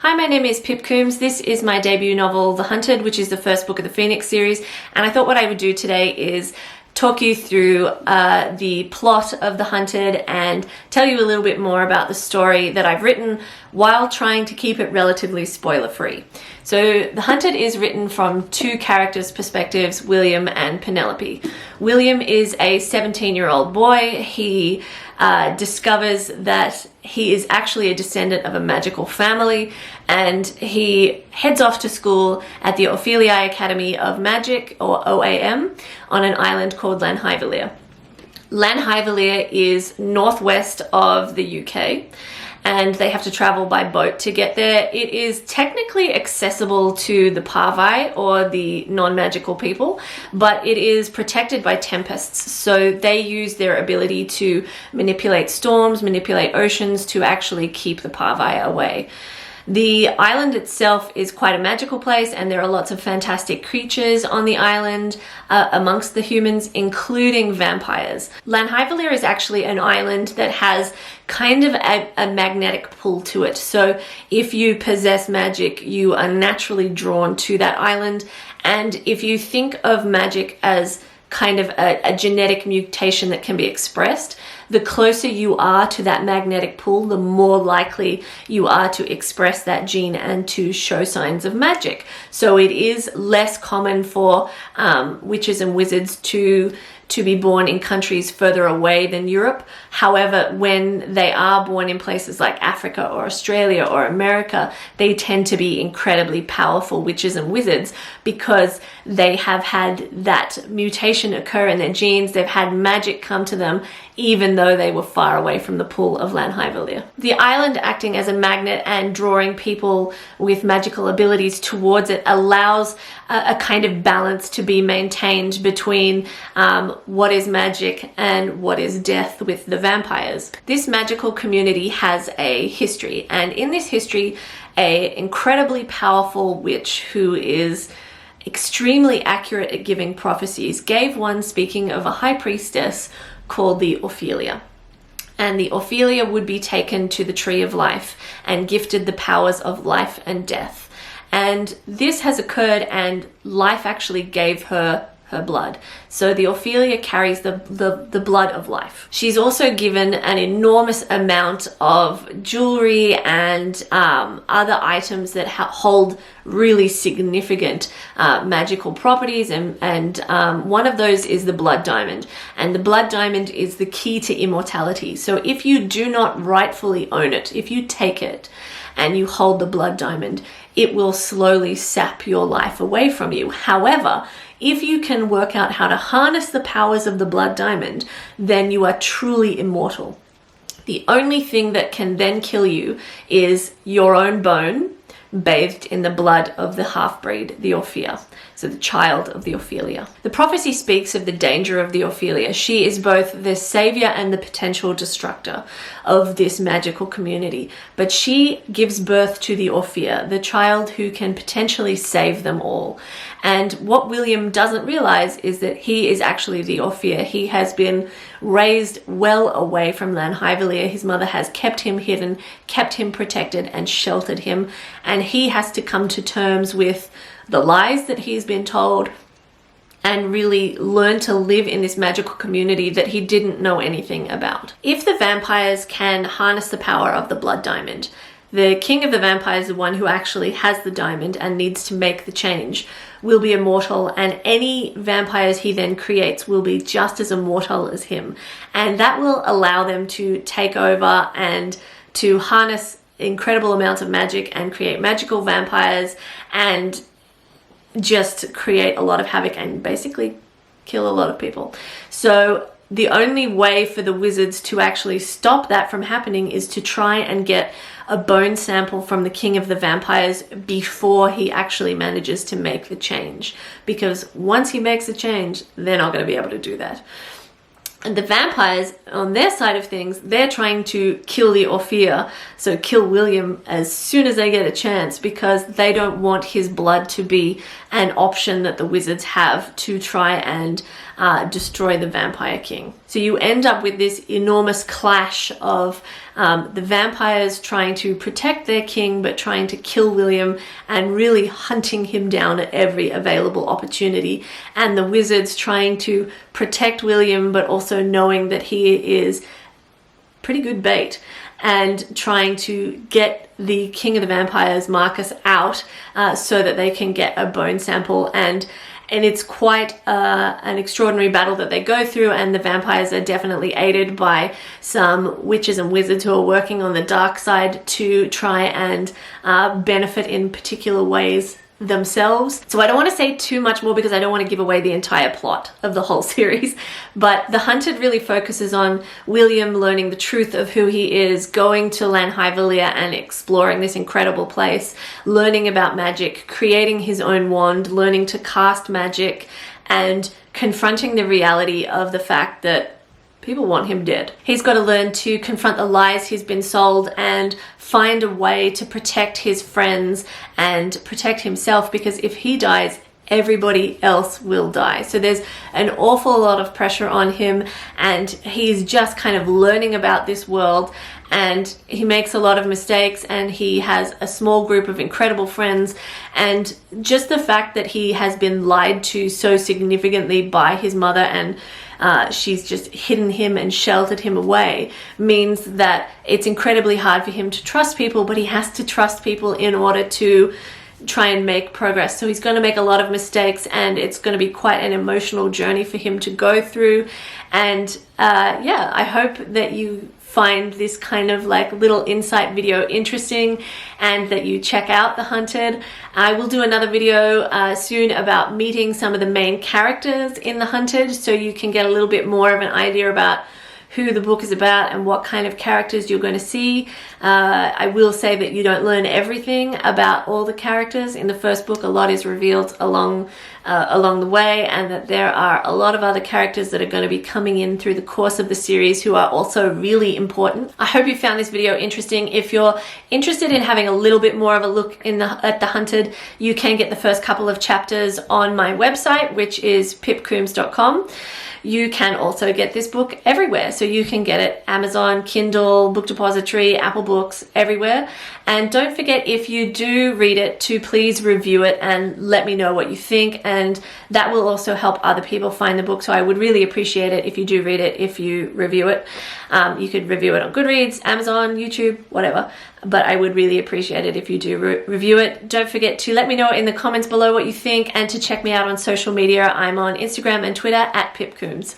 Hi, my name is Pip Coombs. This is my debut novel, The Hunted, which is the first book of the Phoenix series. And I thought what I would do today is talk you through the plot of The Hunted and tell you a little bit more about the story that I've written while trying to keep it relatively spoiler-free. So The Hunted is written from two characters' perspectives, William and Penelope. William is a 17-year-old boy. He discovers that he is actually a descendant of a magical family, and he heads off to school at the Ophelii Academy of Magic, or OAM, on an island called Lanhivelir. Lanhivelir is northwest of the UK, and they have to travel by boat to get there. It is technically accessible to the Parvae, or the non-magical people, but it is protected by tempests, so they use their ability to manipulate storms, manipulate oceans to actually keep the Parvae away. The island itself is quite a magical place, and there are lots of fantastic creatures on the island amongst the humans, including vampires. Lanhivelir is actually an island that has kind of a magnetic pull to it. So if you possess magic, you are naturally drawn to that island. And if you think of magic as kind of a genetic mutation that can be expressed, the closer you are to that magnetic pull, the more likely you are to express that gene and to show signs of magic. So it is less common for witches and wizards to be born in countries further away than Europe. However, when they are born in places like Africa or Australia or America, they tend to be incredibly powerful witches and wizards because they have had that mutation occur in their genes. They've had magic come to them even though they were far away from the pull of Lanhivelir. The island acting as a magnet and drawing people with magical abilities towards it allows a kind of balance to be maintained between what is magic and what is death with the vampires. This magical community has a history, and in this history, an incredibly powerful witch who is extremely accurate at giving prophecies gave one speaking of a high priestess called the Ophelia. And the Ophelia would be taken to the Tree of Life and gifted the powers of life and death. And this has occurred, and life actually gave her blood. So the Ophelia carries the blood of life. She's also given an enormous amount of jewelry and other items that hold really significant magical properties, and one of those is the blood diamond. And the blood diamond is the key to immortality. So if you do not rightfully own it, if you take it and you hold the blood diamond, it will slowly sap your life away from you. However, if you can work out how to harness the powers of the blood diamond, then you are truly immortal. The only thing that can then kill you is your own bone bathed in the blood of the half-breed, the Orphea, so the child of the Ophelia. The prophecy speaks of the danger of the Ophelia. She is both the savior and the potential destructor of this magical community, but she gives birth to the Orphea, the child who can potentially save them all. And what William doesn't realize is that he is actually the Orphea. He has been raised well away from Lanhivelir. His mother has kept him hidden, kept him protected, and sheltered him. And he has to come to terms with the lies that he's been told and really learn to live in this magical community that he didn't know anything about. If the vampires can harness the power of the blood diamond, the king of the vampires, the one who actually has the diamond and needs to make the change, will be immortal, and any vampires he then creates will be just as immortal as him. And that will allow them to take over and to harness incredible amounts of magic and create magical vampires and just create a lot of havoc and basically kill a lot of people. So the only way for the wizards to actually stop that from happening is to try and get a bone sample from the king of the vampires before he actually manages to make the change. Because once he makes the change, they're not going to be able to do that. And the vampires, on their side of things, they're trying to kill the Orphea, so kill William as soon as they get a chance, because they don't want his blood to be an option that the wizards have to try and destroy the vampire king. So you end up with this enormous clash of the vampires trying to protect their king but trying to kill William and really hunting him down at every available opportunity, and the wizards trying to protect William but also knowing that he is pretty good bait and trying to get the king of the vampires, Marcus, out so that they can get a bone sample. And it's quite an extraordinary battle that they go through, and the vampires are definitely aided by some witches and wizards who are working on the dark side to try and benefit in particular ways themselves. So I don't want to say too much more because I don't want to give away the entire plot of the whole series, but The Hunted really focuses on William learning the truth of who he is, going to Lanhyvelia and exploring this incredible place, learning about magic, creating his own wand, learning to cast magic, and confronting the reality of the fact that people want him dead. He's got to learn to confront the lies he's been sold and find a way to protect his friends and protect himself, because if he dies, everybody else will die. So there's an awful lot of pressure on him, and he's just kind of learning about this world, and he makes a lot of mistakes, and he has a small group of incredible friends, and just the fact that he has been lied to so significantly by his mother, and she's just hidden him and sheltered him away, means that it's incredibly hard for him to trust people, but he has to trust people in order to try and make progress. So he's going to make a lot of mistakes, and it's going to be quite an emotional journey for him to go through. And yeah, I hope that you find this kind of like little insight video interesting and that you check out The Hunted. I will do another video soon about meeting some of the main characters in The Hunted, so you can get a little bit more of an idea about who the book is about and what kind of characters you're going to see. I will say that you don't learn everything about all the characters in the first book. A lot is revealed along the way, and that there are a lot of other characters that are going to be coming in through the course of the series who are also really important. I hope you found this video interesting. If you're interested in having a little bit more of a look at The Hunted, you can get the first couple of chapters on my website, which is pipcoombs.com. You can also get this book everywhere. So you can get it Amazon, Kindle, Book Depository, Apple Books, everywhere. And don't forget, if you do read it, to please review it and let me know what you think. And that will also help other people find the book. So I would really appreciate it if you do read it, if you review it. You could review it on Goodreads, Amazon, YouTube, whatever. But I would really appreciate it if you do review it. Don't forget to let me know in the comments below what you think, and to check me out on social media. I'm on Instagram and Twitter at pipcoombs.